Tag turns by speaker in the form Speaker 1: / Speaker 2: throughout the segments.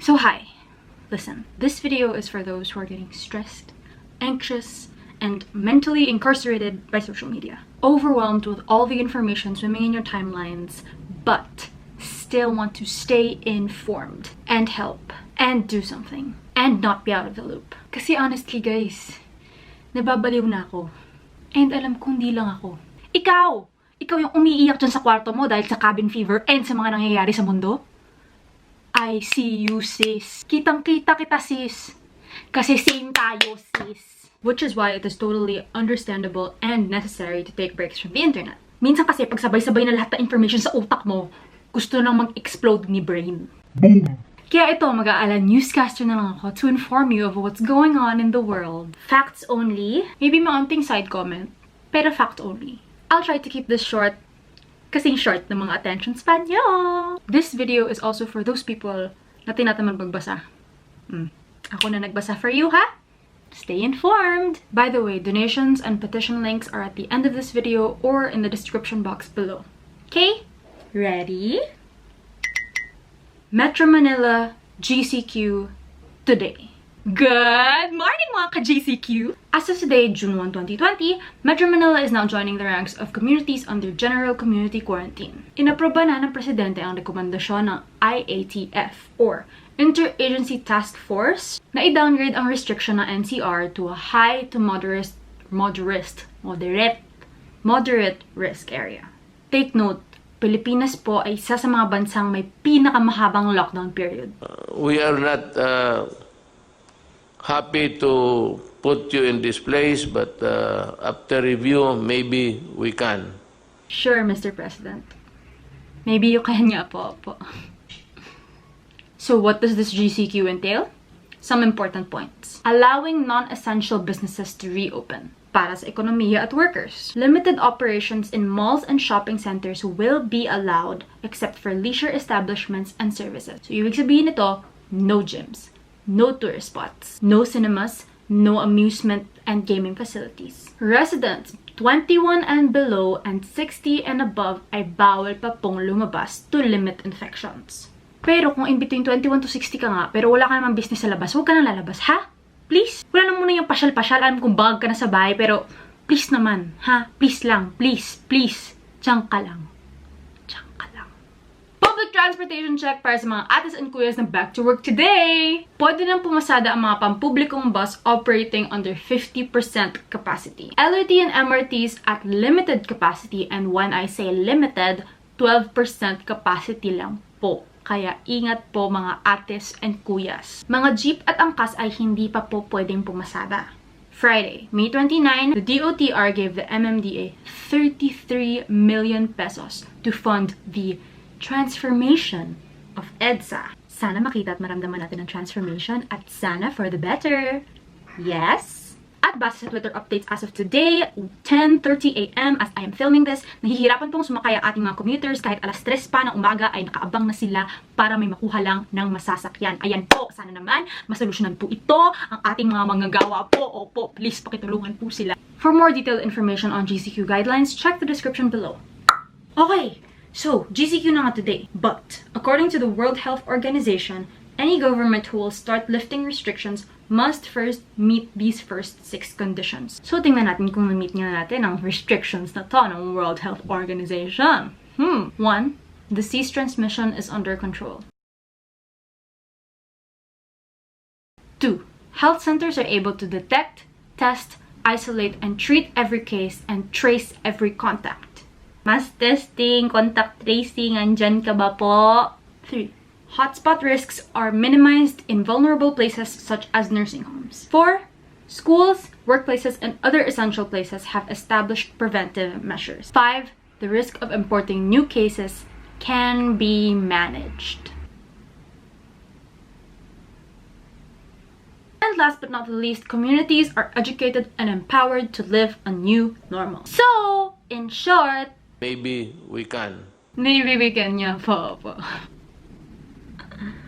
Speaker 1: So hi, listen, this video is for those who are getting stressed, anxious, and mentally incarcerated by social media. Overwhelmed with all the information swimming in your timelines, but still want to stay informed and help and do something and not be out of the loop. Kasi honestly guys, nababaliw na ako. And alam kong di lang ako. Ikaw yung umiiyak dyan sa kwarto mo dahil sa cabin fever and sa mga nangyayari sa mundo? I see you, sis. Kitang-kita kita, sis. Kasi same tayo, sis. Which is why it is totally understandable and necessary to take breaks from the internet. Minsan kasi pag sabay-sabay na lahat ng information sa utak mo, gusto nang mag-explode ni brain. Boom! Kaya ito, mag-aala newscaster na lang ako to inform you of what's going on in the world. Facts only. Maybe maunting side comment, pero fact only. I'll try to keep this short, kasing short ng mga attention span nyo. This video is also for those people na tinatamad magbasa. Ako na nagbasa for you, ha? Stay informed! By the way, donations and petition links are at the end of this video or in the description box below. Okay? Ready? Metro Manila GCQ today. Good morning mga ka-GCQ! As of today, June 1, 2020, Metro Manila is now joining the ranks of communities under General Community Quarantine. Inaproba na ng Presidente ang rekomendasyon ng IATF or Interagency Task Force na i-downgrade ang restriction ng NCR to a high to moderate risk area. Take note, Pilipinas po ay isa sa mga bansang may pinakamahabang lockdown period.
Speaker 2: We are not happy to put you in this place, but after review, maybe we can.
Speaker 1: Sure, Mr. President. Maybe you can nga po. So what does this GCQ entail? Some important points. Allowing non-essential businesses to reopen para sa ekonomiya at workers. Limited operations in malls and shopping centers will be allowed except for leisure establishments and services. So ibig sabihin nito, no gyms, no tourist spots, no cinemas, no amusement and gaming facilities. Residents 21 and below and 60 and above ay bawal pa pong lumabas to limit infections. Pero kung in between 21 to 60 ka nga, pero wala ka namang business sa labas, huwag ka nang lalabas, ha? Please? Wala na muna yung pasyal-pasyal, alam kong bag ka na sa bahay, pero please naman, ha? Please lang, please. Diyan ka lang. Public transportation check para sa mga ates and kuyas na back to work today. Pwede nang pumasada ang mga pampublikong bus operating under 50% capacity. LRT and MRTs at limited capacity, and when I say limited, 12% capacity lang po. Kaya ingat po mga ates and kuyas. Mga jeep at angkas ay hindi pa po pwedeng pumasada. Friday, May 29, the DOTR gave the MMDA 33 million pesos to fund the transformation of EDSA. Sana makita at maramdaman natin ang transformation at sana for the better. Yes? At base sa Twitter updates as of today, 10:30 AM as I am filming this, nahihirapan pong sumakay ang ating mga commuters kahit alas 3 pa ng umaga ay nakaabang na sila para may makuha lang ng masasakyan. Ayan po, sana naman masolusyonan po ito ang ating mga manggagawa po. Opo, please pakitulungan po sila. For more detailed information on GCQ guidelines, check the description below. Okay, so GCQ na nga today. But according to the World Health Organization, any government who will start lifting restrictions must first meet these first 6 conditions. So, tingnan natin kung na-meet nga natin ang restrictions na to ng World Health Organization. 1. Disease transmission is under control. 2. Health centers are able to detect, test, isolate, and treat every case and trace every contact. Mass testing, contact tracing, andyan ka ba po? 3. Hotspot risks are minimized in vulnerable places such as nursing homes. 4. Schools, workplaces, and other essential places have established preventive measures. 5. The risk of importing new cases can be managed. And last but not the least, communities are educated and empowered to live a new normal. So, in short,
Speaker 2: Maybe we can.
Speaker 1: Maybe we can, yeah, po.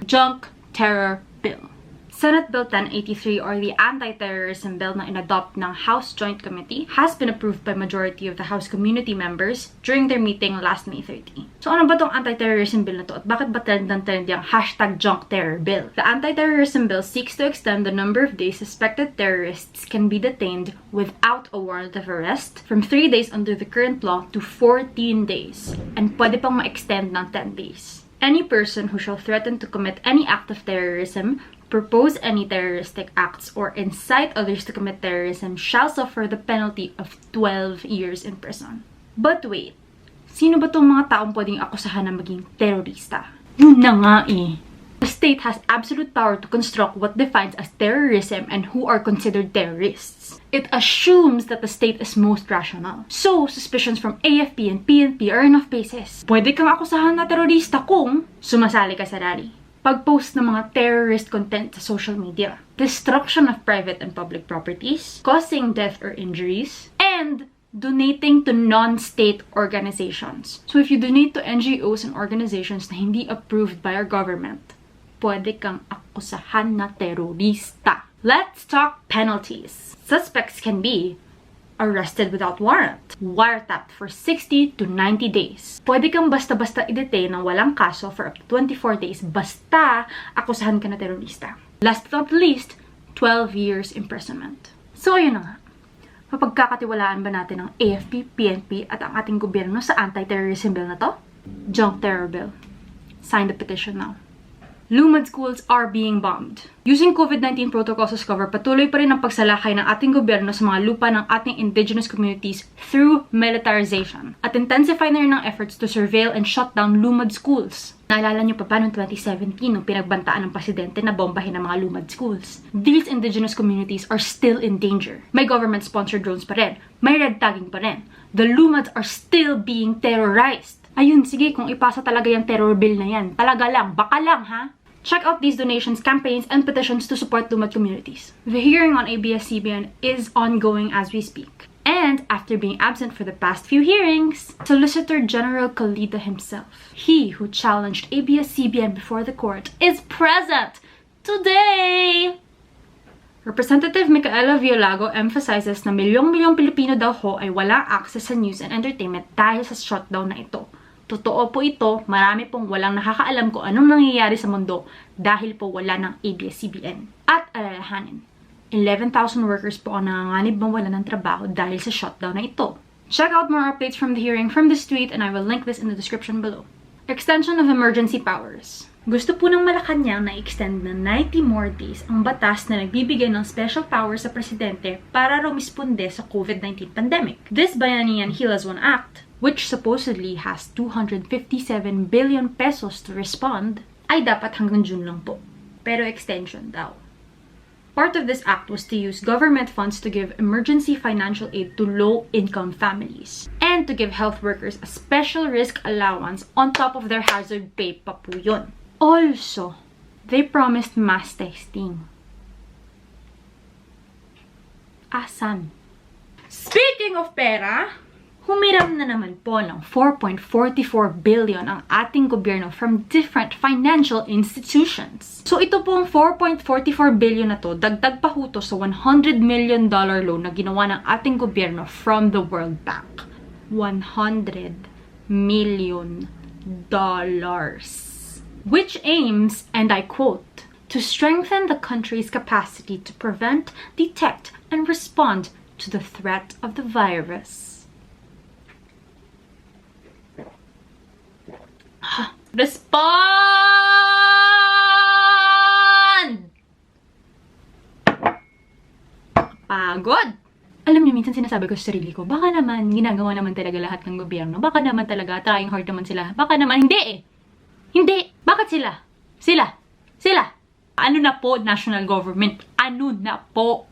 Speaker 1: Junk terror bill. Senate Bill 1083 or the Anti-Terrorism Bill na inadopt ng House Joint Committee has been approved by majority of the House community members during their meeting last May 30. So ano ba tong Anti-Terrorism Bill na to at bakit ba trend yung #JunkTerrorBill? The Anti-Terrorism Bill seeks to extend the number of days suspected terrorists can be detained without a warrant of arrest from 3 days under the current law to 14 days and pwede pang ma-extend ng 10 days. Any person who shall threaten to commit any act of terrorism, propose any terroristic acts, or incite others to commit terrorism shall suffer the penalty of 12 years in prison. But wait, sino ba tong mga taong pwedeng akusahan na maging terorista? Yun na nga eh. The state has absolute power to construct what defines as terrorism and who are considered terrorists. It assumes that the state is most rational. So, suspicions from AFP and PNP are enough basis. Pwede kang akusahan na terorista kung sumasali ka sa rally, pag-post ng mga terrorist content sa social media, destruction of private and public properties, causing death or injuries, and donating to non-state organizations. So if you donate to NGOs and organizations na hindi approved by our government, pwede kang akusahan na terorista. Let's talk penalties. Suspects can be arrested without warrant, wiretapped for 60 to 90 days. Pwede kang basta-basta i-detain ng walang kaso for up to 24 days basta akusahan ka na terorista. Last but not least, 12 years imprisonment. So ayun na nga. Mapagkakatiwalaan ba natin ang AFP, PNP at ang ating gobyerno sa anti-terrorism bill na to? Junk Terror Bill. Sign the petition now. Lumad schools are being bombed. Using COVID-19 protocols as cover, patuloy pa rin ang pagsalakay ng ating gobyerno sa mga lupa ng ating indigenous communities through militarization. At intensify na rin ang efforts to surveil and shut down Lumad schools. Naalala niyo pa ba noong 2017 nung pinagbantaan ng presidente na bombahin ang mga Lumad schools? These indigenous communities are still in danger. May government-sponsored drones pa rin. May red tagging pa rin. The Lumads are still being terrorized. Ayun, sige, kung ipasa talaga yung terror bill na yan. Talaga lang, baka lang ha? Check out these donations, campaigns, and petitions to support Lumad communities. The hearing on ABS-CBN is ongoing as we speak. And after being absent for the past few hearings, Solicitor General Calida himself, he who challenged ABS-CBN before the court, is present today! Representative Micaela Violago emphasizes na milyong-milyong Pilipino daw ho ay walang access sa news and entertainment dahil sa shutdown na ito. Totoo po ito, marami pong walang nakakaalam kung anong nangyayari sa mundo dahil po wala ng ABS-CBN. At alalahanin, 11,000 workers po ang nanganganib mawala ng trabaho dahil sa shutdown na ito. Check out more updates from the hearing from this tweet and I will link this in the description below. Extension of emergency powers. Gusto po ng Malacanang na extend na 90 more days ang batas na nagbibigay ng special powers sa presidente para rumisponde sa COVID-19 pandemic. This Bayanihan Hilas 1 Act, which supposedly has 257 billion pesos to respond, ay dapat hanggang June lang po. Pero extension daw. Part of this act was to use government funds to give emergency financial aid to low-income families and to give health workers a special risk allowance on top of their hazard pay pa po yun. Also, they promised mass testing. Asan? Speaking of pera, humiram na naman po ng 4.44 billion ang ating gobyerno from different financial institutions. So ito pong 4.44 billion na to, dagdag pa ho to sa $100 million loan na ginawa ng ating gobyerno from the World Bank. $100 million. Which aims, and I quote, to strengthen the country's capacity to prevent, detect, and respond to the threat of the virus. Respond! Pagod! Alam niyo, minsan sinasabi ko sa sarili ko, baka naman ginagawa naman talaga lahat ng gobyerno. Baka naman talaga, trying hard naman sila. Baka naman, hindi eh. Hindi. Bakit sila? Sila. Ano na po, national government? Ano na po?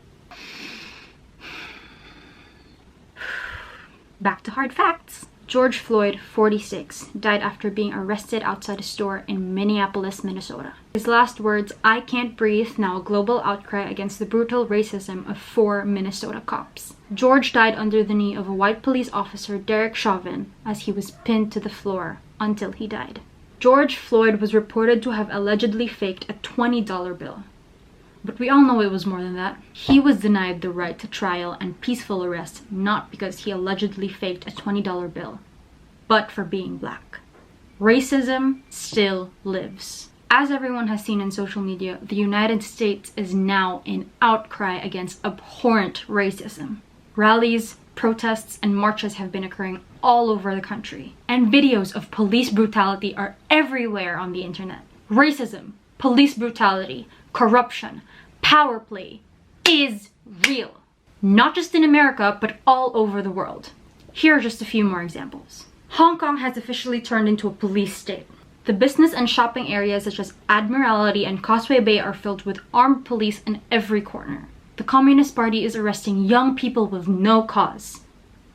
Speaker 1: Back to hard facts. George Floyd, 46, died after being arrested outside a store in Minneapolis, Minnesota. His last words, "I can't breathe," now a global outcry against the brutal racism of 4 Minnesota cops. George died under the knee of a white police officer, Derek Chauvin, as he was pinned to the floor until he died. George Floyd was reported to have allegedly faked a $20 bill. But we all know it was more than that. He was denied the right to trial and peaceful arrest, not because he allegedly faked a $20 bill, but for being black. Racism still lives. As everyone has seen in social media, the United States is now in outcry against abhorrent racism. Rallies, protests, and marches have been occurring all over the country, and videos of police brutality are everywhere on the internet. Racism, police brutality, corruption, power play is real. Not just in America, but all over the world. Here are just a few more examples. Hong Kong has officially turned into a police state. The business and shopping areas such as Admiralty and Causeway Bay are filled with armed police in every corner. The Communist Party is arresting young people with no cause,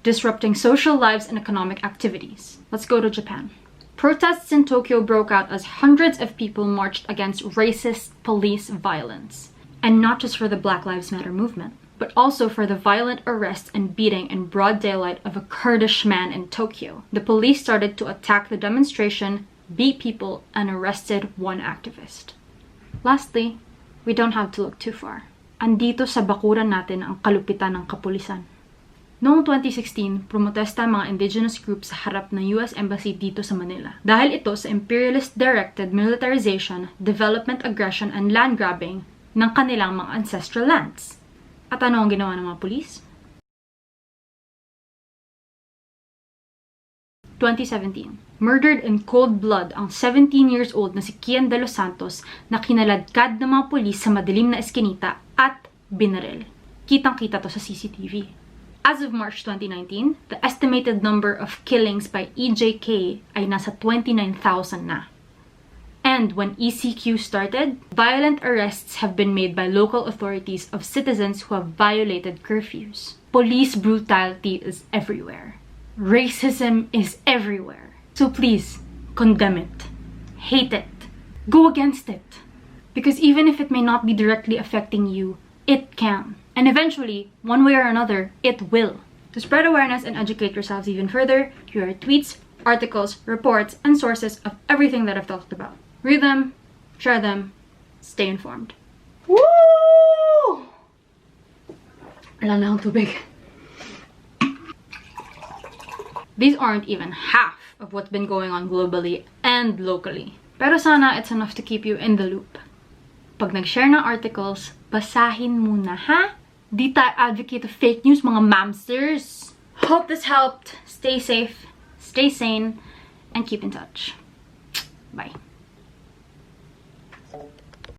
Speaker 1: disrupting social lives and economic activities. Let's go to Japan. Protests in Tokyo broke out as hundreds of people marched against racist police violence. And not just for the Black Lives Matter movement, but also for the violent arrest and beating in broad daylight of a Kurdish man in Tokyo. The police started to attack the demonstration, beat people, and arrested one activist. Lastly, we don't have to look too far. Andito sa bakuran natin ang kalupitan ng kapulisan. Noong 2016, promotesta ang mga indigenous groups sa harap ng US Embassy dito sa Manila. Dahil ito sa imperialist-directed militarization, development aggression, and land grabbing ng kanilang mga ancestral lands. At ano ang ginawa ng mga pulis? 2017. Murdered in cold blood ang 17 years old na si Kian de los Santos na kinaladkad ng mga pulis sa madilim na eskinita at binaril. Kitang-kita to sa CCTV. As of March 2019, the estimated number of killings by EJK ay nasa 29,000 na. And when ECQ started, violent arrests have been made by local authorities of citizens who have violated curfews. Police brutality is everywhere. Racism is everywhere. So please, condemn it. Hate it. Go against it. Because even if it may not be directly affecting you, it can. And eventually, one way or another, it will. To spread awareness and educate yourselves even further, here are tweets, articles, reports, and sources of everything that I've talked about. Read them, share them, stay informed. Woo! Wala na akong tubig. These aren't even half of what's been going on globally and locally. Pero sana it's enough to keep you in the loop. Pag nag-share ng articles, basahin muna, ha? Di tayo advocate of fake news, mga mamsters. Hope this helped. Stay safe, stay sane, and keep in touch. Bye.